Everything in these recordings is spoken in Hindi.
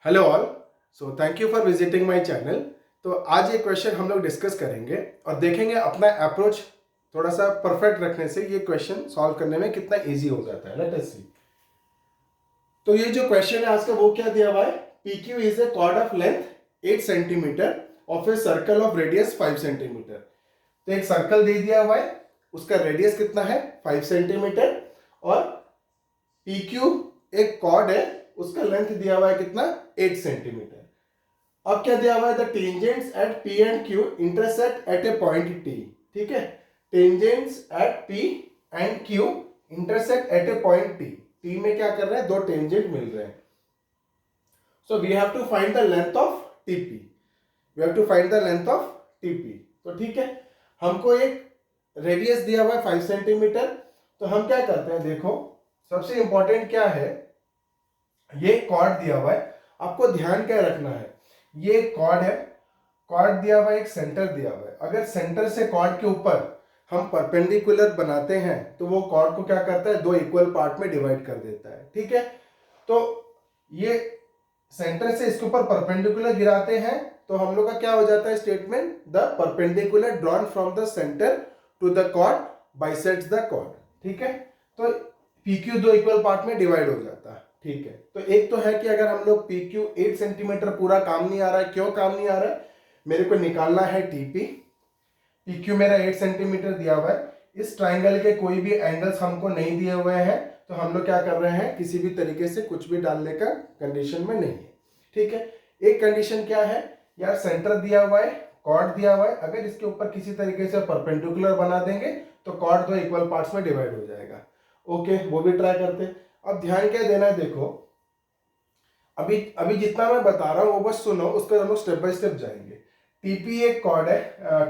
Hello all. So thank you for visiting my channel. तो आज ये क्वेश्चन हम लोग डिस्कस करेंगे और देखेंगे अपना अप्रोच थोड़ा सा परफेक्ट रखने से ये क्वेश्चन सॉल्व करने में कितना इजी हो जाता है। लेट अस सी। तो ये जो क्वेश्चन है आज का वो क्या दिया हुआ है, P Q is a chord of length 8 centimetre of a circle of radius 5 centimetre. तो एक सर्कल दे दिया हुआ है, उसका रेडियस कितना है 5 सेंटीमीटर और पी क्यू एक कॉर्ड है, उसका लेंथ दिया हुआ है कितना 8 सेंटीमीटर। अब क्या दिया हुआ है, the tangents at P and Q intersect at A point T. ठीक है, tangents at P and Q intersect at A point T. T में क्या कर रहे हैं, दो टेंजेंट मिल रहे हैं। So we have to find the length of TP. We have to find the length of TP. तो ठीक है, हमको एक रेडियस दिया हुआ है 5 सेंटीमीटर। तो हम क्या करते हैं, देखो सबसे इंपॉर्टेंट क्या है, ये कॉर्ड दिया हुआ है, आपको ध्यान क्या रखना है, ये कॉर्ड है, कॉर्ड दिया हुआ है, एक सेंटर दिया हुआ है। अगर सेंटर से कॉर्ड के ऊपर हम परपेंडिकुलर बनाते हैं तो वो कॉर्ड को क्या करता है, दो इक्वल पार्ट में डिवाइड कर देता है। ठीक है, तो ये सेंटर से इसके ऊपर परपेंडिकुलर गिराते हैं तो हम लोग का क्या हो जाता है statement, the perpendicular drawn from the centre to the chord bisects the chord. ठीक है, तो पी क्यू दो इक्वल पार्ट में डिवाइड हो जाता है। ठीक है, तो एक तो है कि अगर हम लोग पी क्यू 8 सेंटीमीटर पूरा काम नहीं आ रहा है, क्यों काम नहीं आ रहा है, मेरे को निकालना है टीपी। पी क्यू मेरा 8 सेंटीमीटर दिया हुआ है, इस ट्राइंगल के कोई भी एंगल्स हमको नहीं दिए हुए हैं, तो हम लोग क्या कर रहे हैं, किसी भी तरीके से कुछ भी डालने का कंडीशन में नहीं है। ठीक है, एक कंडीशन क्या है यार, सेंटर दिया हुआ है, कॉर्ड दिया हुआ है, अगर इसके ऊपर किसी तरीके से परपेंडिकुलर बना देंगे तो कॉर्ड दो इक्वल पार्ट्स में डिवाइड हो जाएगा। ओके, वो भी ट्राई करते हैं। अब ध्यान क्या देना है, देखो अभी अभी जितना मैं बता रहा हूं वो बस सुनो, उसके हम लोग स्टेप बाय स्टेप जाएंगे। टीपी एक कॉर्ड है,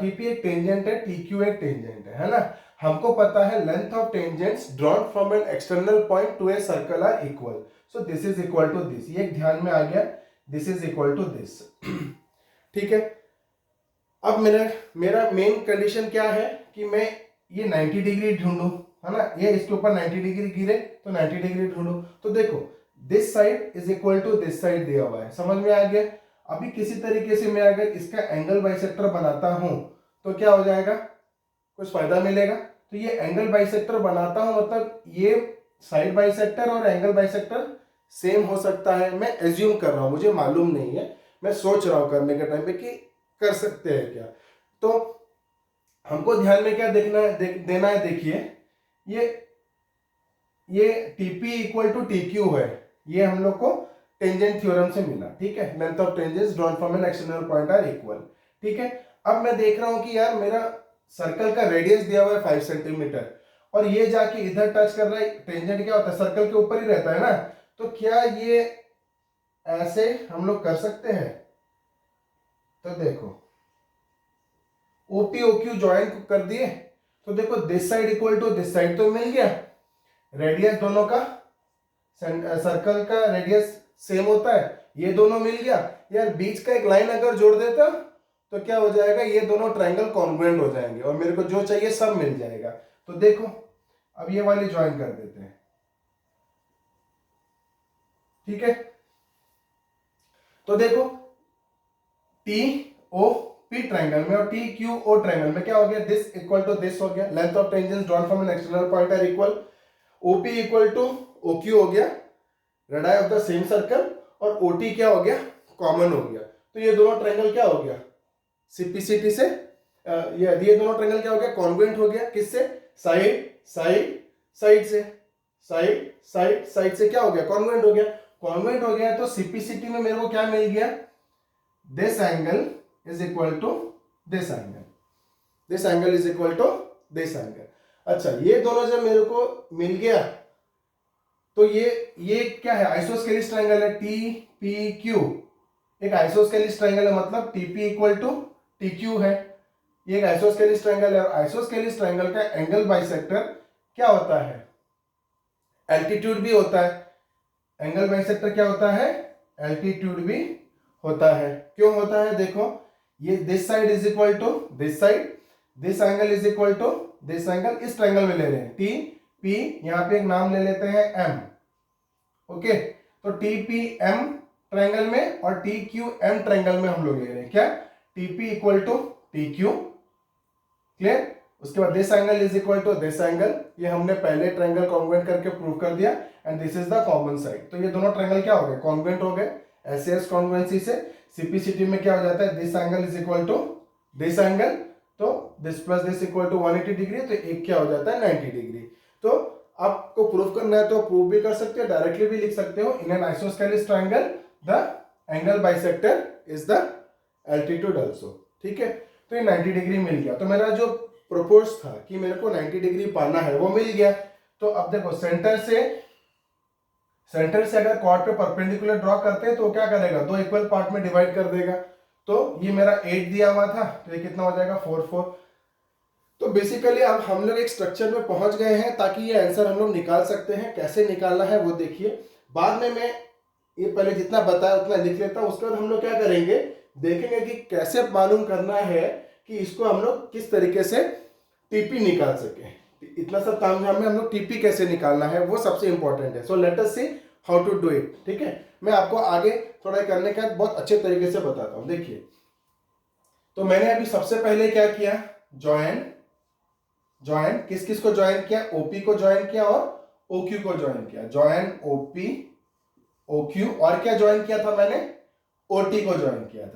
टीपी एक टेंजेंट है, टीक्यू एक टेंजेंट है ना। हमको पता है length of tangents drawn from an external point to a circle are equal, so this is equal to this, ये ध्यान में आ गया, this is equal to this. ठीक है, अब मेरा मेरा मेन कंडीशन क्या है कि मैं ये 90 डिग्री ढूंढूं, है ना, ये इसके ऊपर 90 डिग्री गिरे तो 90 डिग्री ढूंढूं। तो देखो this side is equal to this side दिया हुआ है, समझ में आ गया। अभी किसी तरीके से मैं अगर इसका एंगल बाइसेक्टर बनाता हूं तो क्या हो जाएगा, कुछ फायदा मिलेगा। तो ये एंगल बाइसेक्टर बनाता हूं, मतलब ये साइड बाइसेक्टर और एंगल बाइसेक्टर सेम हो सकता है, मैं एज्यूम कर रहा हूं, मुझे मालूम नहीं है, मैं सोच रहा हूं करने के टाइम पे कि कर सकते हैं क्या। तो हमको ध्यान में क्या देखना है, देना है, देखिए ये TP equal to T Q है, ये हम लोग को टेंजेंट थ्योरम से मिला। ठीक है, length of tangents drawn from an external point are equal. ठीक है, अब मैं देख रहा हूं कि यार मेरा सर्कल का रेडियस दिया हुआ है 5 सेंटीमीटर और ये जाके इधर टच कर रहा है, टेंजेंट क्या होता है, सर्कल के ऊपर ही रहता है ना। तो क्या ये ऐसे हम लोग कर सकते हैं, तो देखो ओपी ओक्यू ज्वाइन कर दिए, तो देखो this side equal to this side तो मिल गया, रेडियस दोनों का, सर्कल का रेडियस सेम होता है, ये दोनों मिल गया। यार बीच का एक लाइन अगर जोड़ देता तो क्या हो जाएगा, ये दोनों ट्राइंगल कॉन्ग्रुएंट हो जाएंगे और मेरे को जो चाहिए सब मिल जाएगा। तो देखो अब ये वाली ज्वाइन कर देते हैं। ठीक है, तो देखो टी ओ पी ट्राइंगल में और टी क्यू ओ ट्राइंगल में क्या हो गया, दिस इक्वल टू दिस हो गया, length of tangents drawn from an external point are equal, OP equal to OQ हो गया, radii of the same circle, और ओटी क्या हो गया, कॉमन हो गया। तो ये दोनों ट्रायंगल क्या हो गया, सीपीसीटी से ये दोनों ट्रायंगल क्या हो गया, कॉन्ग्रुएंट हो गया, किससे, साइड साइड साइड से, साइड साइड साइड से क्या हो गया, कॉन्ग्रुएंट हो गया। कॉन्ग्रुएंट हो गया तो सीपीसीटी में मेरे को क्या मिल गया, this angle is equal to this angle, this angle is equal to this angle. अच्छा, ये दोनों जब मेरे को मिल गया तो ये क्या है, आइसोस्केलिस ट्रायंगल है, टी पी क्यू एक आइसोस्केलिस ट्रायंगल है, मतलब TP equal to T Q है, ये एक आइसोस्केलिस ट्रायंगल है। और आइसोस्केलिस ट्रायंगल का एंगल बाइसेक्टर क्या होता है, एल्टीट्यूड भी होता है। एंगल बाइसेक्टर क्या होता है, एल्टीट्यूड भी होता है। क्यों होता है, देखो ये this side is equal to this side, this angle is equal to this angle, इस ट्रायंगल में ले रहे हैं टी पी, यहां पे एक नाम ले लेते हैं एम। ओके, तो टी पी एम ट्रायंगल में और टी क्यू एम ट्रायंगल में हम लोग ले रहे हैं क्या, TP equal to T Q, clear. उसके बाद this angle is equal to this angle, ये हमने पहले ट्रायंगल कॉन्ग्रुएंट करके प्रूव कर दिया, and this is the common side. तो ये दोनों ट्रायंगल क्या हो गए, कॉन्ग्रुएंट हो गए। एसएस कॉन्ग्रुएंसी से सीपीसीटी में क्या हो जाता है, this angle is equal to this angle, तो this plus this equal to 180 degree, तो एक क्या हो जाता है 90 डिग्री। तो आपको प्रूफ करना है तो प्रूव भी कर सकते हो, डायरेक्टली भी लिख सकते हो। In an isosceles triangle the angle bisector is the altitude also, ठीक है। तो ये 90 डिग्री मिल गया। तो मेरा जो प्रपोज था कि मेरे को 90 डिग्री पाना है वो मिल गया। तो अब देखो सेंटर से अगर कॉर्ड पे परपेंडिकुलर ड्रॉ करते हैं तो क्या करेगा, दो इक्वल पार्ट में डिवाइड कर देगा। तो ये मेरा 8 दिया हुआ था, तो ये कितना हो जाएगा 4 4। तो बेसिकली अब हम लोग एक स्ट्रक्चर में पहुंच गए हैं ताकि ये आंसर हम लोग निकाल सकते हैं। कैसे निकालना है वो देखिए, बाद में मैं ये पहले जितना बताया उतना लिख लेता हूं। उसके बाद हम लोग क्या करेंगे, देखेंगे कि कैसे मालूम करना है कि इसको हम लोग किस तरीके से टीपी निकाल सके। इतना सब तामझाम में हम लोग टीपी कैसे निकालना है वो सबसे इंपॉर्टेंट है। So let us see how to do it, ठीक है। मैं आपको आगे थोड़ा करने का बहुत अच्छे तरीके से बताता हूं। देखिए, तो मैंने अभी सबसे पहले क्या किया, ज्वाइन किस किस को ज्वाइन किया, ओपी को ज्वाइन किया और ओक्यू को ज्वाइन किया। ज्वाइन ओपी ओक्यू, और क्या ज्वाइन किया था मैंने, ओटी को ज्वाइन किया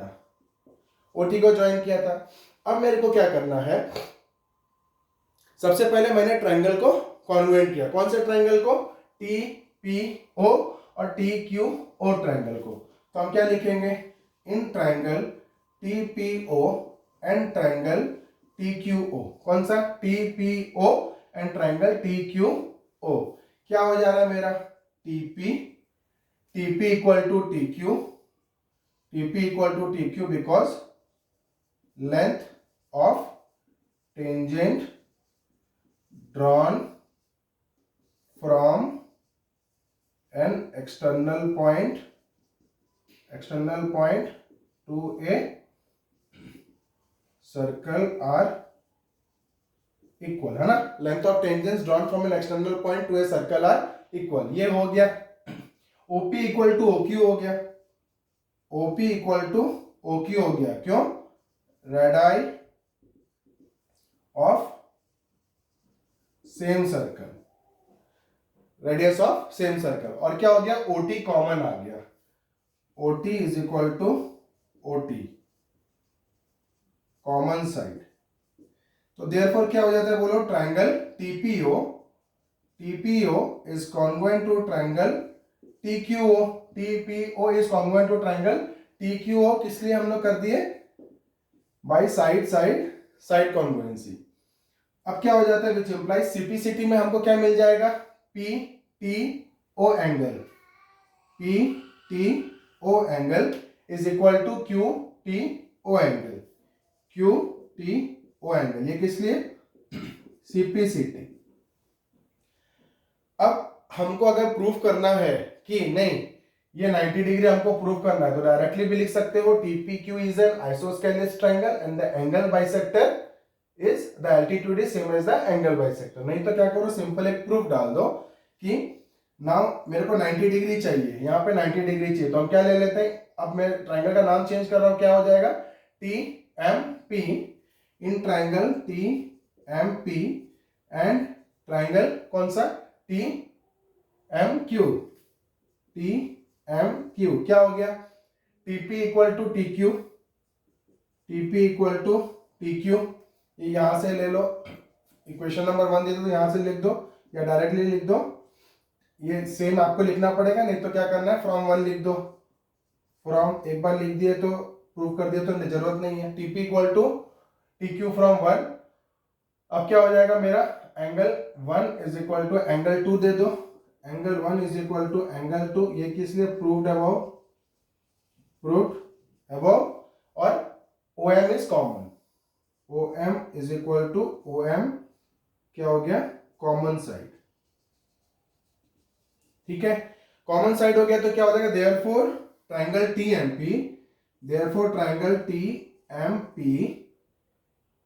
था। अब मेरे को क्या करना है, सबसे पहले मैंने ट्रायंगल को कॉन्ग्रुएंट किया। कौन से ट्रायंगल को, टी पी ओ और टी क्यू ओ ट्रायंगल को। तो हम क्या लिखेंगे, in triangle T P O and triangle T Q O. कौन सा, T P O and triangle T Q O. क्या हो जा रहा है मेरा, TP equal to T Q because length of tangent drawn from an external point to a circle are equal, है ना। Length of tangents drawn from an external point to a circle are equal, ये हो गया। ओपी इक्वल टू ओक्यू हो गया, क्यों, radii of same circle, radius of same circle. और क्या हो गया, ओटी कॉमन आ गया, OT is equal to OT common side. तो देयरफॉर क्या हो जाता है बोलो, triangle TPO is congruent to triangle TPO is congruent to triangle TQO. किस लिए हम लोग कर दिए, बाय साइड कॉन्ग्रुएंसी। अब क्या हो जाता है, विच इंप्लाइज सीपीसीटी में हमको क्या मिल जाएगा, P T O angle is equal to Q T O angle. ये किस लिए, सीपीसीटी। अब हमको अगर प्रूफ करना है कि नहीं ये 90 डिग्री हमको प्रूफ करना है, तो डायरेक्टली भी लिख सकते हो, TPQ is an isosceles triangle and the angle bisector is the altitude is same as the angle bisector। नहीं तो क्या करो, सिंपल एक प्रूफ डाल दो कि नाउ मेरे को 90 डिग्री चाहिए, यहाँ पे 90 डिग्री चाहिए, तो हम क्या ले लेते हैं, अब मैं ट्रायंगल का नाम चेंज कर रहा हूँ, क्या हो जाएगा, T M P. In triangle T M P and triangle कौन सा, टी एम क्यू, क्या हो गया, TP equal to T Q. ये यहां से ले लो, इक्वेशन नंबर 1 दे दो, यहां से लिख दो या डायरेक्टली लिख दो, ये सेम आपको लिखना पड़ेगा, नहीं तो क्या करना है, फ्रॉम 1 लिख दो। फ्रॉम एक बार लिख दिए तो प्रूव कर दिया तो जरूरत नहीं है। TP equal to T Q from 1। अब क्या हो जाएगा मेरा, angle 1 is equal to angle 2 दे दो, angle 1 is equal to angle 2। ये किस लिए, प्रूव्ड अबव और OM is common, OM is equal to OM क्या हो गया, कॉमन साइड, ठीक है। कॉमन साइड हो गया तो क्या हो जाएगा, therefore triangle TMP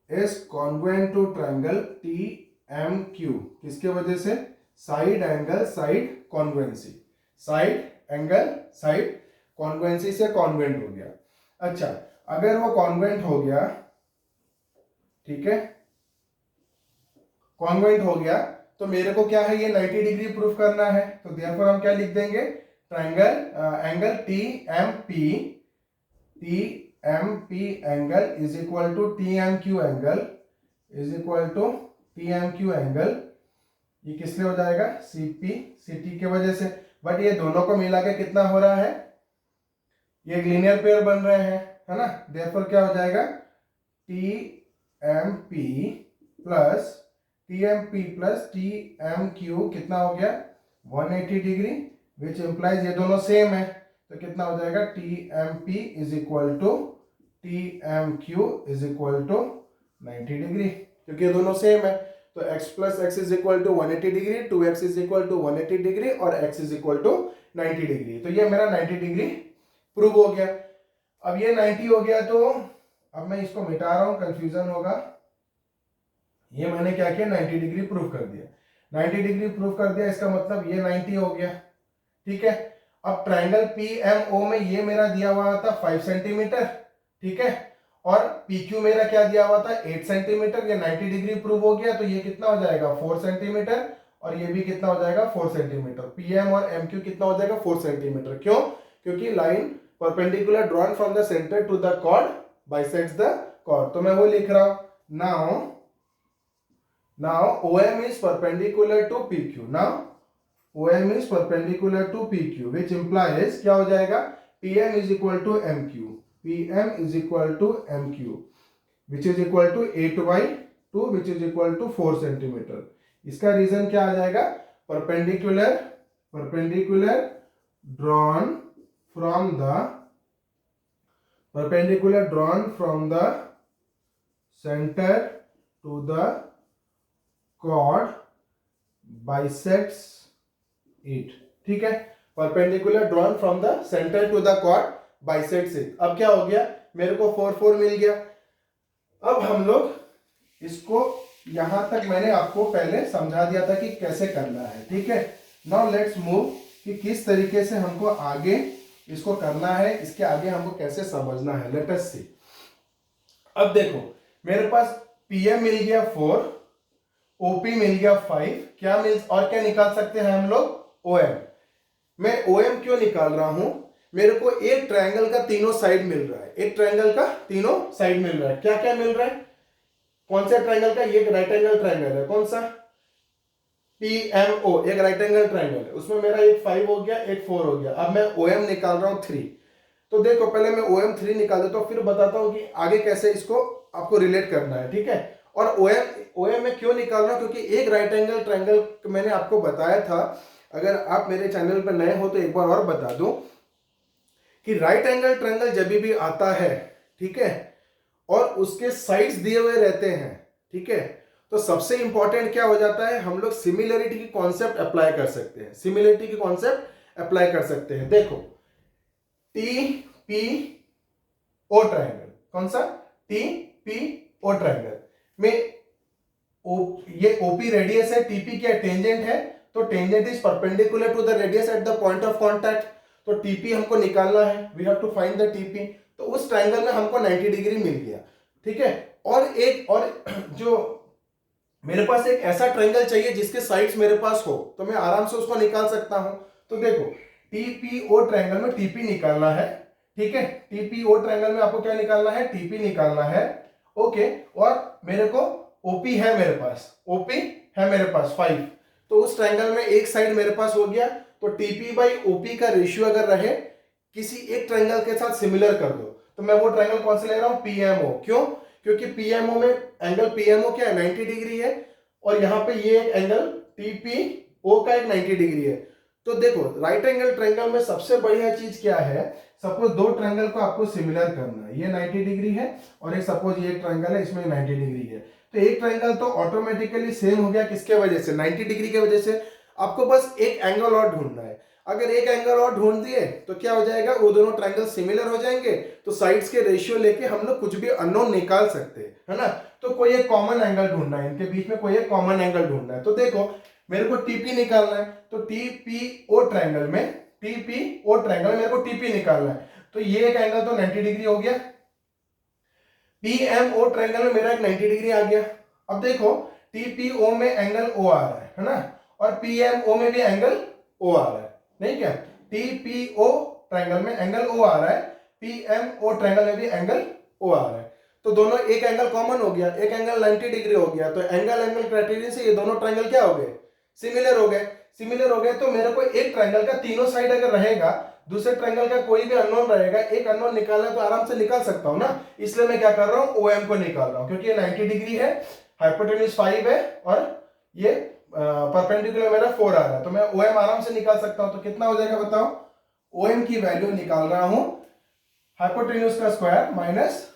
is congruent to triangle TMQ। किसके वजह से, side angle side congruency, side angle side congruency से कॉन्वेंट हो गया। अच्छा, अगर वो कॉन्वेंट हो गया, ठीक है, कॉन्वेंट हो गया, तो मेरे को क्या है, ये 90 डिग्री प्रूफ करना है। तो देयरफॉर हम क्या लिख देंगे, triangle angle T M P angle is equal to T M Q angle is equal to T M Q angle, ये किस लिए हो जाएगा, सी टी की वजह से। बट ये दोनों को मिला के कितना हो रहा है, ये एक लीनियर पेयर बन रहे हैं, है ना। देयरफॉर क्या हो जाएगा, T M P plus T M Q कितना हो गया, 180 डिग्री, विच इंप्लाइज ये दोनों सेम है, तो कितना हो जाएगा, T M P is equal to T M Q is equal to 90 degree, क्योंकि ये दोनों सेम है। तो x plus x is equal to 180 degree, 2x is equal to 180 degree और x is equal to 90 degree. तो ये मेरा 90 डिग्री प्रूव हो गया। अब ये 90 हो गया, तो अब मैं इसको मिटा रहा हूं, कंफ्यूजन होगा। ये मैंने क्या किया, 90 डिग्री प्रूव कर दिया। 90 डिग्री प्रूव कर दिया, इसका मतलब ये 90 हो गया, ठीक है। अब ट्रायंगल PMO में ये मेरा दिया हुआ था 5 सेंटीमीटर, ठीक है, और PQ मेरा क्या दिया हुआ था, 8 सेंटीमीटर। ये 90 डिग्री प्रूव हो गया, तो ये कितना हो जाएगा, 4 सेंटीमीटर, और ये भी कितना हो जाएगा, 4 सेंटीमीटर। PM और MQ कितना हो जाएगा, 4 सेंटीमीटर। क्यों, क्योंकि line perpendicular drawn from the centre to the chord bisects the chord. तो मैं वो लिख रहा हूं, now OM is perpendicular to PQ. Now OM is perpendicular to PQ, which implies क्या हो जाएगा, PM is equal to MQ, PM is equal to MQ, which is equal to 8/2, which is equal to 4 centimetre. इसका रीजन क्या आ जाएगा, perpendicular drawn from the center to the chord bisects it, ठीक है। Perpendicular drawn from the centre to the chord bisects it। अब क्या हो गया, मेरे को 4 मिल गया। अब हम लोग इसको, यहां तक मैंने आपको पहले समझा दिया था कि कैसे करना है, ठीक है। नाउ लेट्स मूव कि किस तरीके से हमको आगे इसको करना है, इसके आगे हमको कैसे समझना है। लेट अस सी। अब देखो, मेरे पास PM मिल गया 4, OP मिल गया 5, क्या मिल, और क्या निकाल सकते हैं हम लोग, OM। मैं OM क्यों निकाल रहा हूं, मेरे को एक ट्रायंगल का तीनों साइड मिल रहा है, एक ट्रायंगल का तीनों साइड मिल रहा है। क्या क्या मिल रहा है, कौन सा ट्रायंगल का, ये राइट एंगल ट्रायंगल है, कौन सा, PMO, एक राइट एंगल ट्रायंगल है, उसमें मेरा एक 5 हो गया, एक 4 हो गया। अब मैं OM निकाल रहा हूं 3। तो देखो, पहले मैं OM 3 निकाल देता हूं, फिर बताता हूं कि आगे कैसे इसको आपको रिलेट करना है, ठीक है। और OM में क्यों निकाल रहा हूं, क्योंकि एक राइट एंगल ट्रायंगल मैंने आपको बताया था, अगर आप मेरे चैनल पर नए हो तो एक बार और बता दूं कि राइट एंगल ट्रायंगल जब भी आता है, ठीक है, और उसके साइड्स दिए हुए रहते हैं, ठीक है, तो सबसे इंपॉर्टेंट क्या हो जाता है, हम लोग सिमिलरिटी की कॉन्सेप्ट अप्लाई कर सकते हैं, सिमिलरिटी की कॉन्सेप्ट अप्लाई कर सकते हैं। देखो, TPO ट्रायंगल, कौन सा, TPO ट्रायंगल में ये OP रेडियस है, TP क्या टेंजेंट है, तो tangent is perpendicular to the radius at the point of contact. तो TP हमको निकालना है, we have to find the TP। तो उस ट्रायंगल में हमको 90 डिग्री मिल गया, ठीक है। और जो मेरे पास एक ऐसा ट्रायंगल चाहिए जिसके साइड्स मेरे पास हो, तो मैं आराम से उसको निकाल सकता हूं। तो देखो, TPO ट्रायंगल में TP निकालना है, ठीक है। TPO ट्रायंगल में आपको क्या निकालना है, TP निकालना है, ओके। और मेरे को OP है मेरे पास, OP है मेरे पास 5। तो उस ट्रायंगल में एक साइड मेरे पास हो गया, तो TP/OP का रेशियो अगर रहे, किसी एक ट्रायंगल के साथ सिमिलर कर दो, तो मैं वो ट्रायंगल कौन सा ले रहा हूं, PMO। क्यों, क्योंकि PMO में एंगल PMO क्या है, 90 डिग्री है, और यहां पे ये एक एंगल TPO का एक 90 डिग्री है। तो देखो, राइट एंगल ट्रायंगल में सबसे बढ़िया चीज क्या है, सपोज दो ट्रायंगल को आपको सिमिलर करना है, ये 90 डिग्री है और एक सपोज ये एक ट्रायंगल है, इसमें 90 डिग्री है, तो एक ट्रायंगल तो ऑटोमेटिकली सेम हो गया, किसके वजह से, 90 डिग्री के वजह से। आपको बस एक एंगल और ढूंढना है, अगर एक एंगल और ढूंढ दिए तो क्या हो जाएगा, वो दोनों ट्रायंगल सिमिलर हो जाएंगे, तो साइड्स के रेशियो लेके हम लोग कुछ भी अननोन निकाल सकते हैं, है ना। तो कोई एक कॉमन एंगल ढूंढना है, इनके बीच में कोई एक कॉमन एंगल ढूंढना है। तो देखो, मेरे को TP निकालना है, तो TPO ट्रायंगल में टीपीओ ट्रायंगल में मेरे को टीपी निकालना है, तो ये एक एंगल तो 90 डिग्री हो गया। पीएमओ ट्रायंगल में मेरा एक 90 डिग्री आ गया। अब देखो टीपीओ में एंगल ओ आ रहा है ना, और पीएमओ में भी एंगल ओ आ रहा है, नहीं क्या? टीपीओ ट्रायंगल में एंगल ओ आ रहा है, पीएमओ ट्रायंगल में भी एंगल ओ आ रहा है, तो दोनों एक एंगल कॉमन हो गया, एक एंगल 90 डिग्री हो गया, तो एंगल क्राइटेरियन से ये दोनों ट्रायंगल क्या हो गए? सिमिलर हो गए। सिमिलर हो गए तो मेरे को एक ट्रायंगल का तीनों साइड अगर रहेगा, दूसरे ट्रायंगल का कोई भी अननोन रहेगा, एक अननोन निकालना तो आराम से निकाल सकता हूं ना, इसलिए मैं क्या कर रहा हूं, ओएम को निकाल रहा हूं, क्योंकि ये 90 डिग्री है, हाइपोटेन्यूज 5 है और ये परपेंडिकुलर मेरा 4 आ रहा है, तो मैं ओएम आराम से निकाल सकता हूं। तो कितना हो जाएगा बताओ? ओएम की वैल्यू निकाल रहा हूं, हाइपोटेन्यूज का स्क्वायर माइनस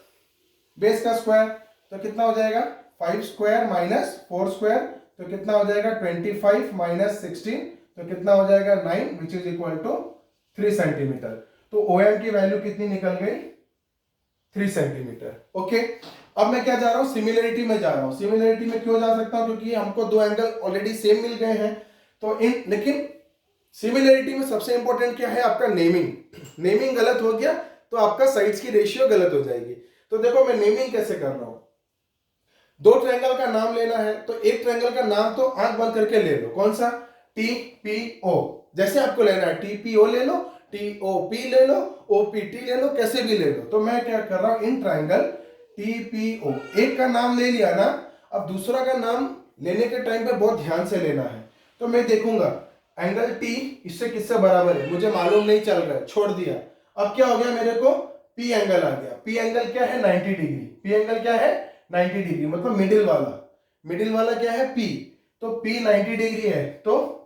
बेस का स्क्वायर, तो कितना हो जाएगा? 5 स्क्वायर माइनस 4 स्क्वायर, तो कितना हो जाएगा? 25 माइनस 16, तो कितना हो जाएगा? 9, which is equal to 3 centimetre. तो OM की वैल्यू कितनी निकल गई? 3 सेंटीमीटर। ओके, अब मैं क्या जा रहा हूं? सिमिलरिटी में जा रहा हूं। सिमिलरिटी में क्यों जा सकता हूं? क्योंकि हमको दो एंगल ऑलरेडी सेम मिल गए हैं, तो लेकिन सिमिलरिटी में सबसे इंपॉर्टेंट क्या है? आपका नेमिंग। नेमिंग गलत हो गया तो आपका साइड्स की रेशियो गलत हो जाएगी। तो देखो मैं नेमिंग कैसे कर रहा हूं, दो ट्रायंगल का नाम लेना है, तो एक ट्रायंगल का नाम तो आंख बंद करके ले लो, कौन सा? टीपीओ। जैसे आपको लेना है, टीपीओ ले लो, टीओपी ले लो, ओपीटी ले लो, कैसे भी ले लो। तो मैं क्या कर रहा हूं, इन ट्रायंगल टीपीओ, एक का नाम ले लिया ना, अब दूसरा का नाम लेने के टाइम पे बहुत ध्यान से लेना है। तो मैं देखूंगा एंगल टी इससे किससे बराबर है, मुझे मालूम नहीं चल रहा है, छोड़ दिया। अब क्या हो गया, मेरे को पी एंगल आ गया। पी एंगल क्या है? 90 डिग्री। पी एंगल क्या है? 90 डिग्री, मतलब मिडिल वाला। मिडिल वाला क्या है? पी। तो पी 90 डिग्री है, तो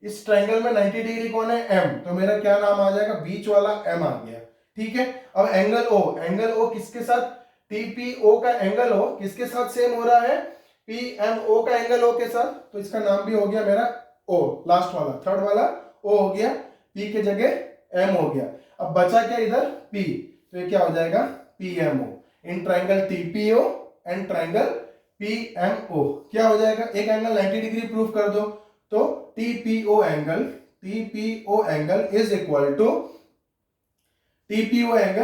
इस ट्रायंगल में 90 डिग्री कौन है? एम। तो मेरा क्या नाम आ जाएगा? बीच वाला एम आ गया। ठीक है, अब एंगल ओ, एंगल ओ किसके साथ? टीपीओ का एंगल ओ किसके साथ सेम हो रहा है? पीएमओ का एंगल ओ के साथ, तो इसका नाम भी हो गया मेरा ओ, लास्ट वाला, थर्ड वाला ओ हो गया, पी के जगह एम हो गया। अब बचा क्या इधर? पी, तो ये क्या हो जाएगा? PMO. In triangle TPO and triangle PMO क्या हो जाएगा? एक एंगल 90 डिग्री प्रूव कर दो, तो TPO angle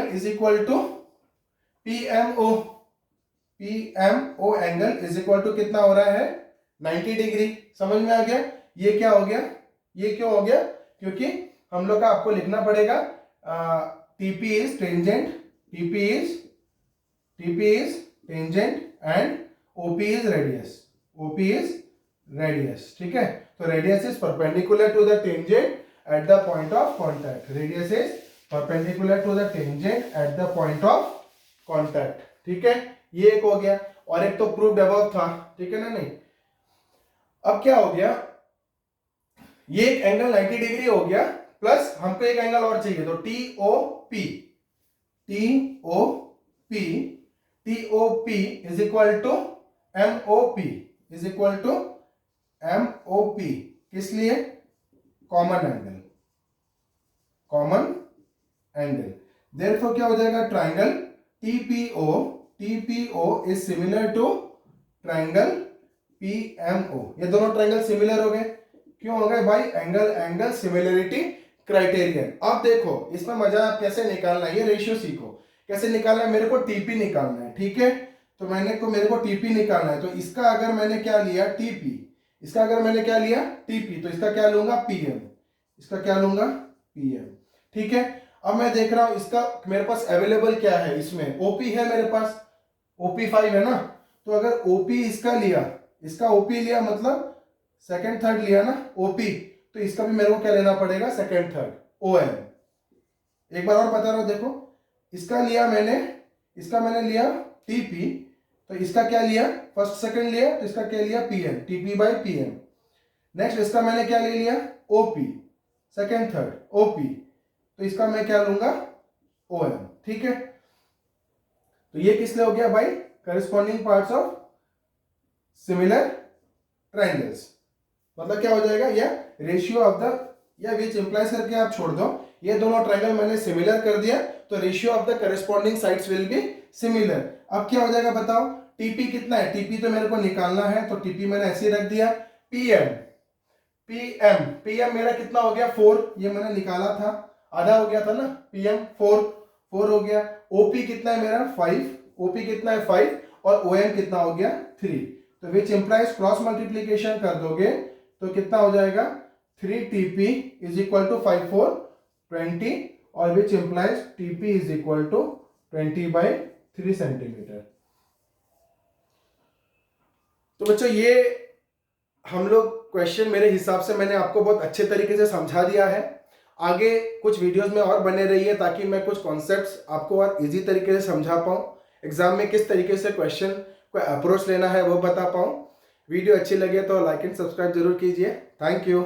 is equal to PMO. PMO angle is equal to कितना हो रहा है? 90 डिग्री। समझ में आ गया? ये क्या हो गया? ये क्यों हो गया? क्योंकि हम लोग का आपको लिखना पड़ेगा TP is tangent, TP is tangent and OP is radius. ठीक है, तो radius is perpendicular to the tangent at the point of contact. Radius is perpendicular to the tangent at the point of contact. ठीक है, ये एक हो गया, और एक तो प्रूव्ड अबव था। ठीक है ना? नहीं, अब क्या हो गया, ये एक एंगल 90 डिग्री हो गया, प्लस हमको एक एंगल और चाहिए, तो TOP is equal to MOP. किस लिए? Common angle. देयरफॉर क्या हो जाएगा? Triangle TPO is similar to triangle PMO. ये दोनों ट्रायंगल सिमिलर हो गए। क्यों हो गए भाई? Angle similarity criterion. अब देखो इसमें मजा आप कैसे निकालना है, ये रेशियो सीखो कैसे निकालना है। मेरे को टीपी निकालना है, ठीक है, तो मेरे को टीपी निकालना है, तो इसका अगर मैंने क्या लिया? टीपी। इसका अगर मैंने क्या लिया? टीपी, तो इसका क्या लूंगा? पीएम। इसका क्या लूंगा? पीएम। ठीक है, अब मैं देख रहा हूं इसका मेरे पास अवेलेबल क्या है, इसमें ओपी है मेरे पास, ओपी 5 है ना, तो अगर ओपी इसका लिया, इसका ओपी लिया मतलब सेकंड थर्ड लिया ना ओपी, तो इसका भी मेरे को क्या लेना पड़ेगा? Second third OM. एक बार और बता रहा हूं, देखो इसका लिया मैंने, इसका मैंने लिया टीपी, तो इसका क्या लिया? फर्स्ट सेकंड लिया, तो इसका क्या लिया? PM, TP by PM. Next इसका मैंने क्या ले लिया? ओपी, सेकंड थर्ड ओपी, तो इसका मैं क्या लूंगा? ओएम। ठीक है, तो ये किस लिए हो गया भाई? Corresponding parts of similar triangles. मतलब क्या हो जाएगा? या रेशियो ऑफ द, या विच इंप्लाइज करके आप छोड़ दो, ये दोनों ट्रायंगल मैंने सिमिलर कर दिया, तो ratio of the corresponding sides will be similar. अब क्या हो जाएगा बताओ? टीपी कितना है? टीपी तो मेरे को निकालना है, तो टीपी मैंने ऐसे ही रख दिया। पीएम पीएम मेरा कितना हो गया 4, ये मैंने निकाला था, आधा हो गया था ना, पीएम 4 हो गया। ओपी कितना है मेरा 5, ओपी कितना है 5 और ओएम कितना हो गया 3। तो विच इंप्लाइज क्रॉस मल्टीप्लीकेशन कर दोगे तो कितना हो जाएगा 3TP इज इक्वल टू 5 4 20 और which implies TP is equal to 20/3 centimetre. तो बच्चों ये हम लोग क्वेश्चन मेरे हिसाब से मैंने आपको बहुत अच्छे तरीके से समझा दिया है। आगे कुछ वीडियोस में और बने रहिए ताकि मैं कुछ कॉन्सेप्ट्स आपको और इजी तरीके से समझा पाऊँ, एग्जाम में किस तरीके से क्वेश्चन को अप्रोच लेना है वो बता पाऊँ। वीडियो अच्छी लगे तो लाइक एंड सब्सक्राइब जरूर कीजिए। Thank you.